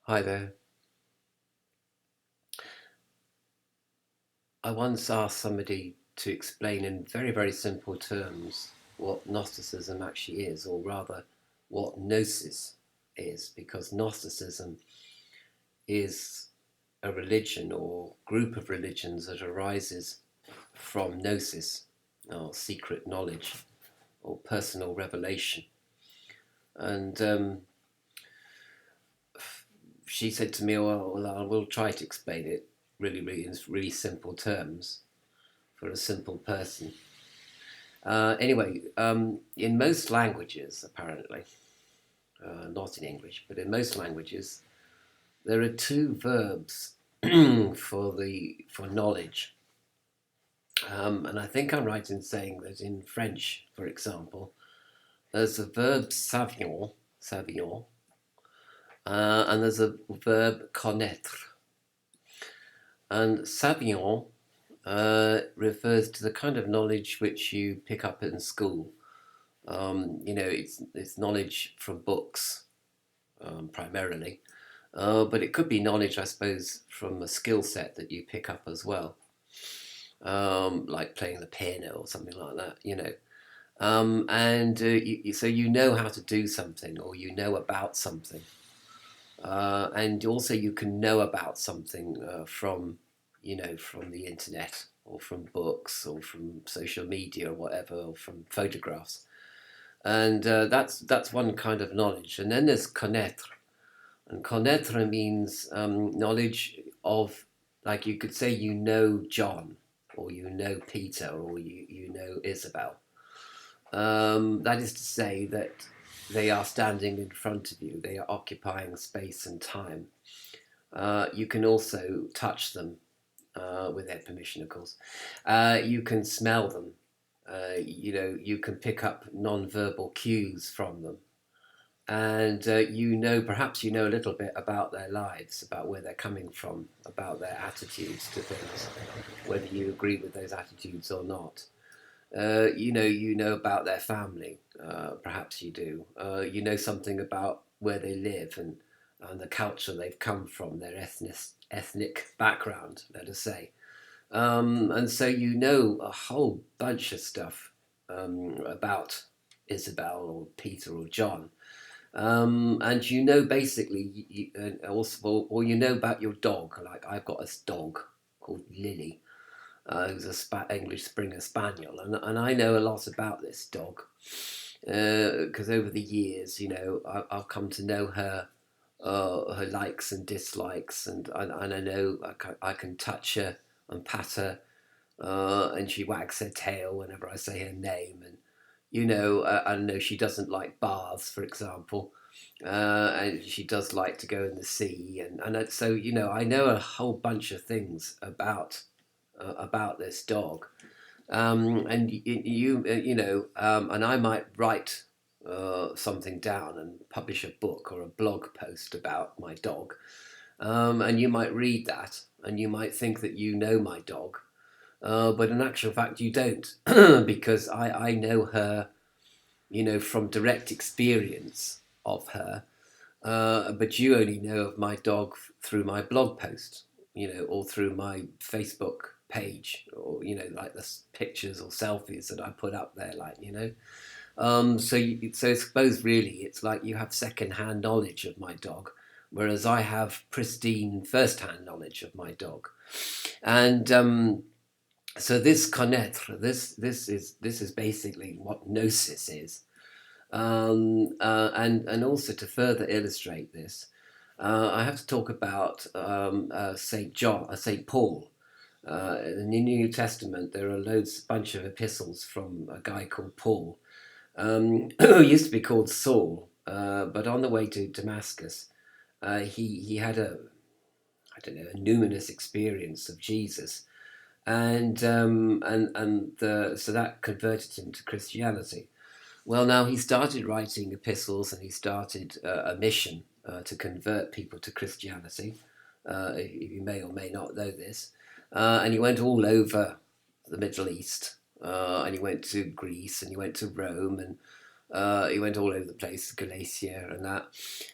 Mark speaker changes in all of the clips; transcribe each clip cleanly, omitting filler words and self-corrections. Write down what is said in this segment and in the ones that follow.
Speaker 1: Hi there. I once asked somebody to explain in very, very simple terms what Gnosticism actually is, or rather, what Gnosis is, because Gnosticism is a religion or group of religions that arises from Gnosis, or secret knowledge, or personal revelation. And she said to me, well, I will try to explain it in really simple terms for a simple person. Anyway, in most languages, apparently, not in English, but in most languages, there are two verbs for knowledge, and I think I'm right in saying that in French, for example, there's a verb savion, and there's a verb connaître, and savion refers to the kind of knowledge which you pick up in school. It's knowledge from books primarily, but it could be knowledge, I suppose, from a skill set that you pick up as well, like playing the piano or something like that. So you know how to do something, or you know about something, and also you can know about something from the internet or from books or from social media or whatever, or from photographs. And that's one kind of knowledge. And then there's connaître. And connaître means knowledge of, like you could say, you know John, or you know Peter, or you know Isabel. That is to say that they are standing in front of you, they are occupying space and time. You can also touch them with their permission, of course. You can smell them. You can pick up non-verbal cues from them, and perhaps you know a little bit about their lives, about where they're coming from, about their attitudes to things, whether you agree with those attitudes or not. You know about their family. Perhaps you do. You know something about where they live and the culture they've come from, their ethnic background, let us say. And so you know a whole bunch of stuff about Isabel or Peter or John. And you know basically, or you know about your dog. Like I've got a dog called Lily, who's a English Springer Spaniel, and I know a lot about this dog because over the years, I've come to know her likes and dislikes, and I know I can touch her and pat her, and she wags her tail whenever I say her name, and I know she doesn't like baths, for example, and she does like to go in the sea, and so I know a whole bunch of things about this dog, and and I might write something down and publish a book or a blog post about my dog, and you might read that and you might think that you know my dog, but in actual fact you don't, because I know her, from direct experience of her, but you only know of my dog through my blog post, or through my Facebook page, or like the pictures or selfies that I put up there, so I suppose really it's like you have second-hand knowledge of my dog, whereas I have pristine first-hand knowledge of my dog, and so this connaître, this is basically what gnosis is. And also to further illustrate this, I have to talk about Saint Paul. In the New Testament, there are bunch of epistles from a guy called Paul, who used to be called Saul, but on the way to Damascus, he had a numinous experience of Jesus, and so that converted him to Christianity. Well, now he started writing epistles and he started a mission to convert people to Christianity. You may or may not know this. And he went all over the Middle East. And he went to Greece and he went to Rome. He went all over the place, Galatia and that,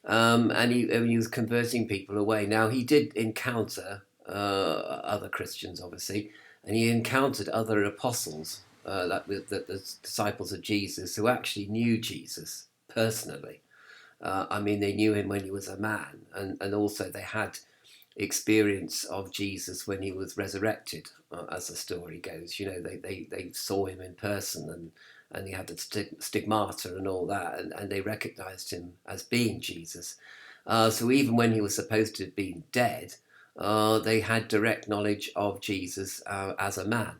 Speaker 1: and he was converting people away. Now he did encounter other Christians, obviously, and he encountered other apostles, the disciples of Jesus, who actually knew Jesus personally. I mean, they knew him when he was a man, and also they had experience of Jesus when he was resurrected, as the story goes. You know, they saw him in person, and he had the stigmata and all that, and they recognized him as being Jesus. So even when he was supposed to have been dead, they had direct knowledge of Jesus as a man.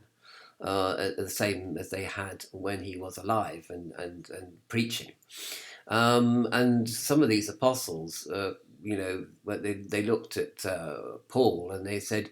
Speaker 1: The same as they had when he was alive and preaching. And some of these apostles, they looked at Paul and they said,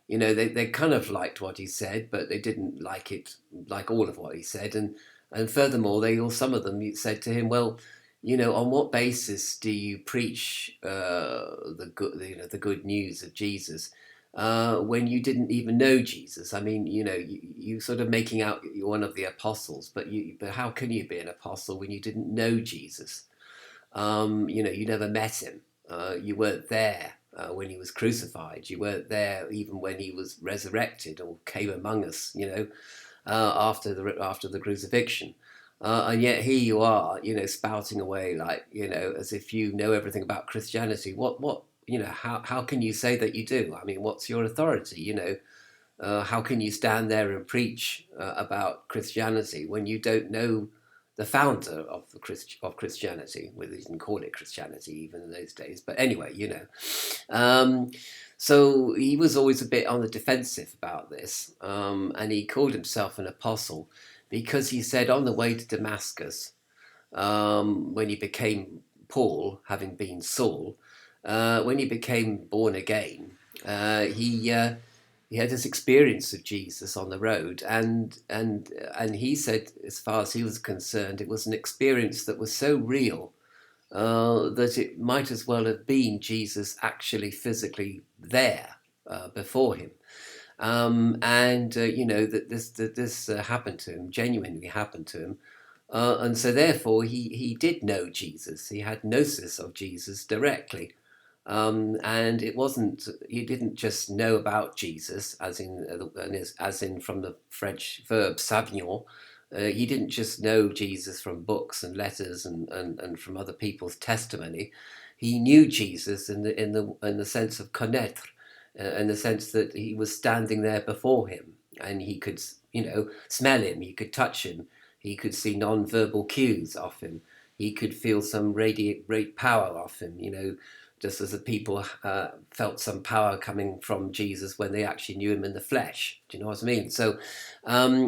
Speaker 1: they kind of liked what he said, but they didn't like it, like all of what he said. And furthermore, some of them said to him, well, on what basis do you preach the good news of Jesus when you didn't even know Jesus? I mean, you sort of making out you're one of the apostles, but how can you be an apostle when you didn't know Jesus? You never met him. You weren't there when he was crucified. You weren't there even when he was resurrected or came among us. After the crucifixion. And yet here you are, spouting away like, as if you know everything about Christianity. What, how can you say that you do? I mean, what's your authority? How can you stand there and preach about Christianity when you don't know the founder of Christianity? Well, they didn't call it Christianity even in those days, but anyway, So he was always a bit on the defensive about this, and he called himself an apostle because he said on the way to Damascus, when he became Paul, having been Saul, when he became born again, he had this experience of Jesus on the road, and he said, as far as he was concerned, it was an experience that was so real that it might as well have been Jesus actually physically there before him. That this happened to him, genuinely happened to him. And so therefore he did know Jesus. He had gnosis of Jesus directly. And it wasn't, he didn't just know about Jesus, as in from the French verb savion. He didn't just know Jesus from books and letters and from other people's testimony. He knew Jesus in the sense of connaître, in the sense that he was standing there before him, and he could smell him, he could touch him, he could see non-verbal cues off him, he could feel some radiate power off him, just as the people felt some power coming from Jesus when they actually knew him in the flesh. Do you know what I mean? So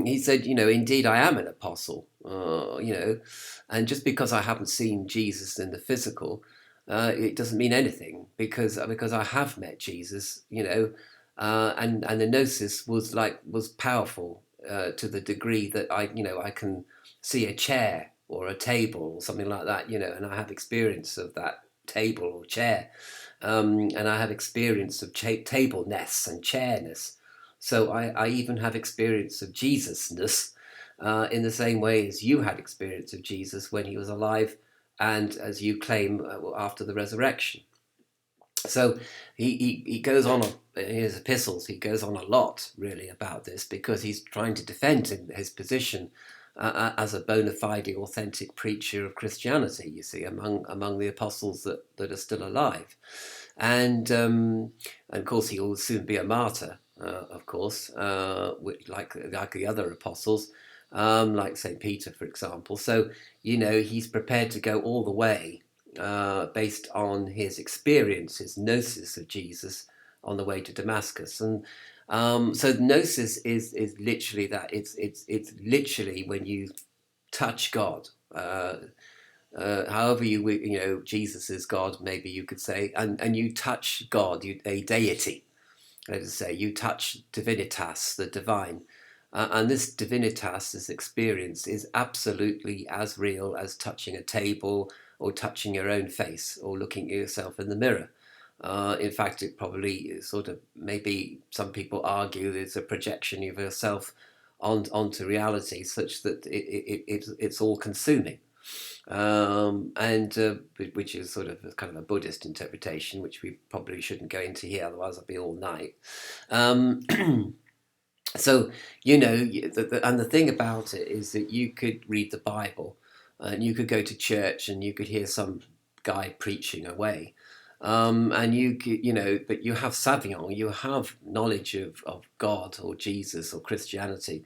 Speaker 1: he said, indeed I am an apostle, and just because I haven't seen Jesus in the physical, it doesn't mean anything, because I have met Jesus, and the gnosis was powerful to the degree that I can see a chair or a table or something like that, and I have experience of that table or chair, and I have experience of tableness and chairness. So I even have experience of Jesusness, in the same way as you had experience of Jesus when he was alive, and as you claim after the resurrection. So he goes on in his epistles. He goes on a lot really about this, because he's trying to defend his position as a bona fide, authentic preacher of Christianity, you see, among the apostles that are still alive. And of course, he will soon be a martyr, of course, like the other apostles, like St. Peter, for example. So, he's prepared to go all the way based on his experience, his gnosis of Jesus on the way to Damascus. And so gnosis is literally that. It's literally when you touch God. However Jesus is God, maybe you could say, and you touch God, a deity. Let us say you touch divinitas, the divine, and this divinitas, this experience, is absolutely as real as touching a table or touching your own face or looking at yourself in the mirror. In fact, it probably sort of, maybe some people argue it's a projection of yourself onto reality, such that it's all consuming. And which is sort of kind of a Buddhist interpretation, which we probably shouldn't go into here, otherwise I'll be all night. Um, so and the thing about it is that you could read the Bible, and you could go to church, and you could hear some guy preaching away, and you could, but you have savion, you have knowledge of God or Jesus or Christianity,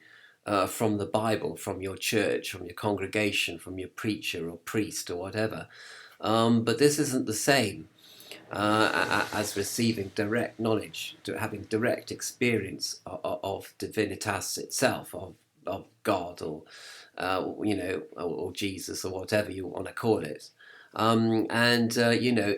Speaker 1: from the Bible, from your church, from your congregation, from your preacher or priest or whatever. But this isn't the same as receiving direct knowledge, to having direct experience of divinitas itself, of God, or or Jesus, or whatever you want to call it.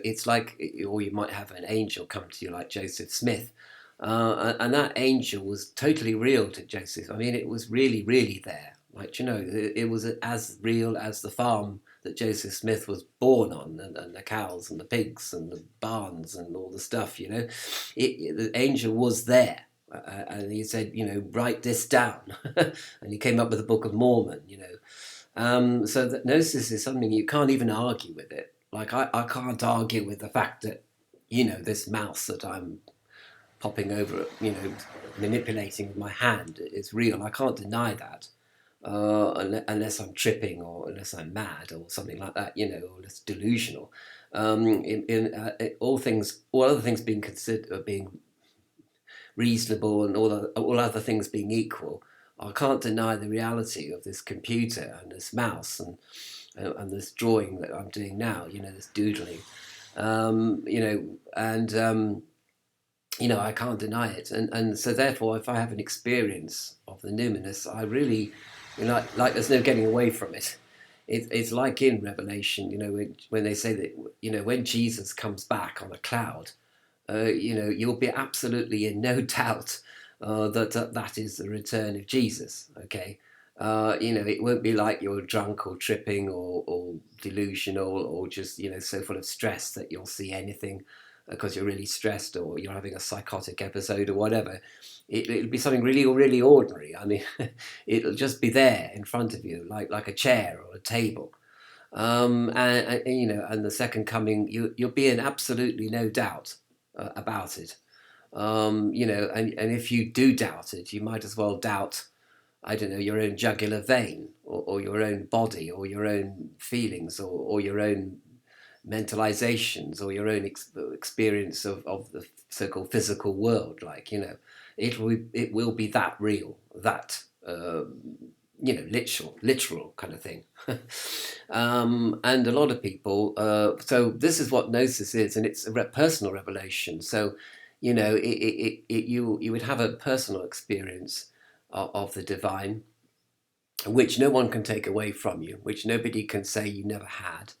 Speaker 1: It's like, or you might have an angel come to you like Joseph Smith, and that angel was totally real to Joseph. I mean, it was really, really there. Like, it was as real as the farm that Joseph Smith was born on, and the cows and the pigs and the barns and all the stuff. The angel was there. And he said, write this down. And he came up with the Book of Mormon, So that Gnosis is something you can't even argue with it. Like, I can't argue with the fact that, this mouse that I'm popping over, manipulating with my hand is real. I can't deny that. Unless I'm tripping, or unless I'm mad or something like that, or it's delusional. All other things being considered, being reasonable, and all other things being equal, I can't deny the reality of this computer and this mouse and this drawing that I'm doing now. This doodling, I can't deny it, and so therefore, if I have an experience of the numinous, I really, like there's no getting away from it. It's like in Revelation, when they say that, when Jesus comes back on a cloud, you'll be absolutely in no doubt that is the return of Jesus. Okay, it won't be like you're drunk or tripping or delusional, or just so full of stress that you'll see anything because you're really stressed, or you're having a psychotic episode or whatever. It'll be something really, really ordinary. I mean, it'll just be there in front of you, like a chair or a table. And the second coming, you'll be in absolutely no doubt about it. And if you do doubt it, you might as well doubt, I don't know, your own jugular vein, or your own body, or your own feelings, or your own mentalizations, or your own experience of the so-called physical world. Like, it will be that real, that literal kind of thing. And a lot of people, so this is what Gnosis is, and it's a personal revelation. So you would have a personal experience of the divine, which no one can take away from you, which nobody can say you never had.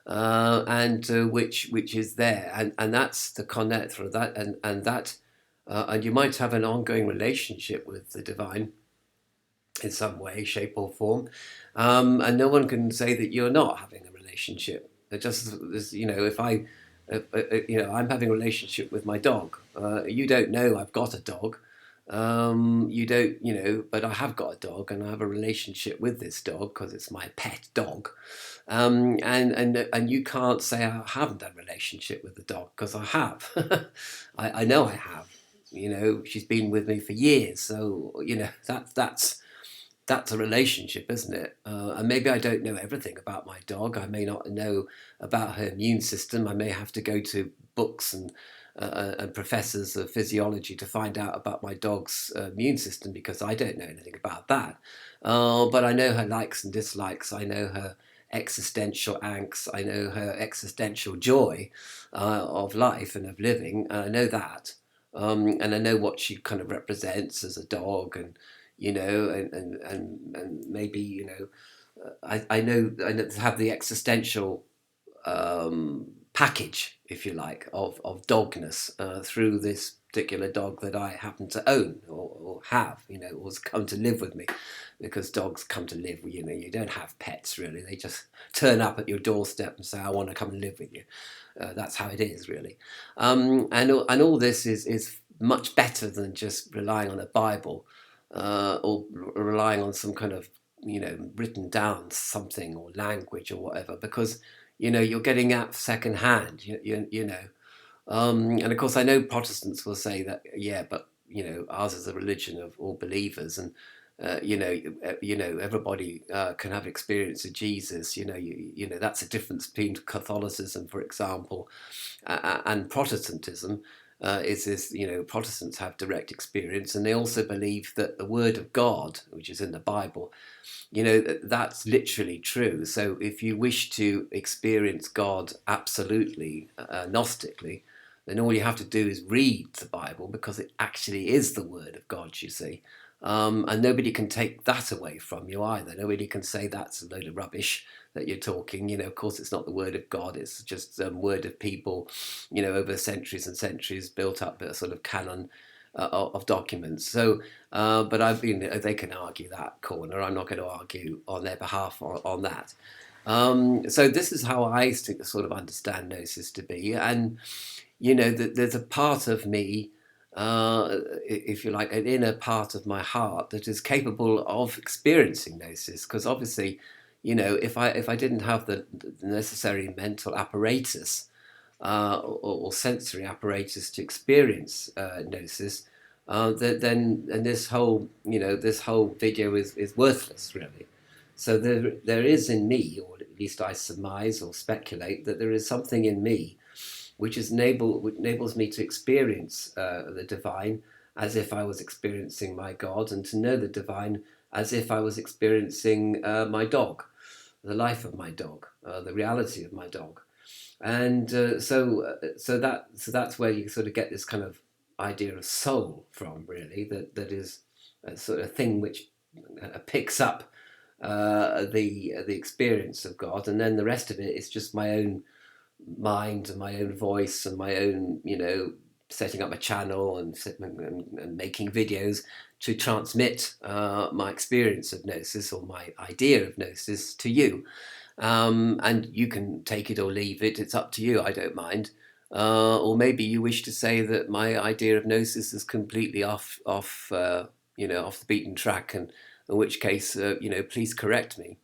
Speaker 1: And which is there, and that's the conisder, and you might have an ongoing relationship with the divine in some way, shape, or form, and no one can say that you're not having a relationship. Just as, if I'm having a relationship with my dog. You don't know I've got a dog. You don't, but I have got a dog, and I have a relationship with this dog because it's my pet dog. And you can't say I haven't had a relationship with the dog, because I have. I know I have. She's been with me for years, so that's a relationship, isn't it? And maybe I don't know everything about my dog. I may not know about her immune system. I may have to go to books and professors of physiology to find out about my dog's immune system, because I don't know anything about that. But I know her likes and dislikes. I know her existential angst. I know her existential joy of life and of living. And I know that. And I know what she kind of represents as a dog, and and maybe I know have the existential package, if you like, of dogness through this particular dog that I happen to own, or have, or has come to live with me, because dogs come to live. You don't have pets really; they just turn up at your doorstep and say, "I want to come and live with you." That's how it is, really. And all this is much better than just relying on a Bible. or relying on some kind of, written down something or language or whatever, because, you're getting that secondhand, and of course, I know Protestants will say that, yeah, but ours is a religion of all believers, and everybody can have experience of Jesus. That's a difference between Catholicism, for example, and Protestantism. Is this, Protestants have direct experience, and they also believe that the Word of God, which is in the Bible, that's literally true. So if you wish to experience God absolutely, Gnostically, then all you have to do is read the Bible, because it actually is the Word of God, you see. And nobody can take that away from you either. Nobody can say that's a load of rubbish that you're talking. Of course, it's not the Word of God. It's just a word of people, over centuries and centuries, built up a sort of canon of documents. So, but they can argue that corner. I'm not going to argue on their behalf on that. So this is how I sort of understand Gnosis to be. And, there's a part of me, if you like, an inner part of my heart that is capable of experiencing Gnosis. Because obviously, if I didn't have the necessary mental apparatus, or sensory apparatus to experience Gnosis, then and this whole video is worthless, really. So there is in me, or at least I surmise or speculate, that there is something in me which enables me to experience the divine as if I was experiencing my God, and to know the divine as if I was experiencing my dog, the life of my dog, the reality of my dog. And so that's where you sort of get this kind of idea of soul from, really. That is a sort of thing which picks up the experience of God, and then the rest of it is just my own mind and my own voice and my own, setting up a channel and making videos to transmit my experience of Gnosis, or my idea of Gnosis, to you. And you can take it or leave it. It's up to you. I don't mind. Or maybe you wish to say that my idea of Gnosis is completely off the beaten track, and in which case, please correct me.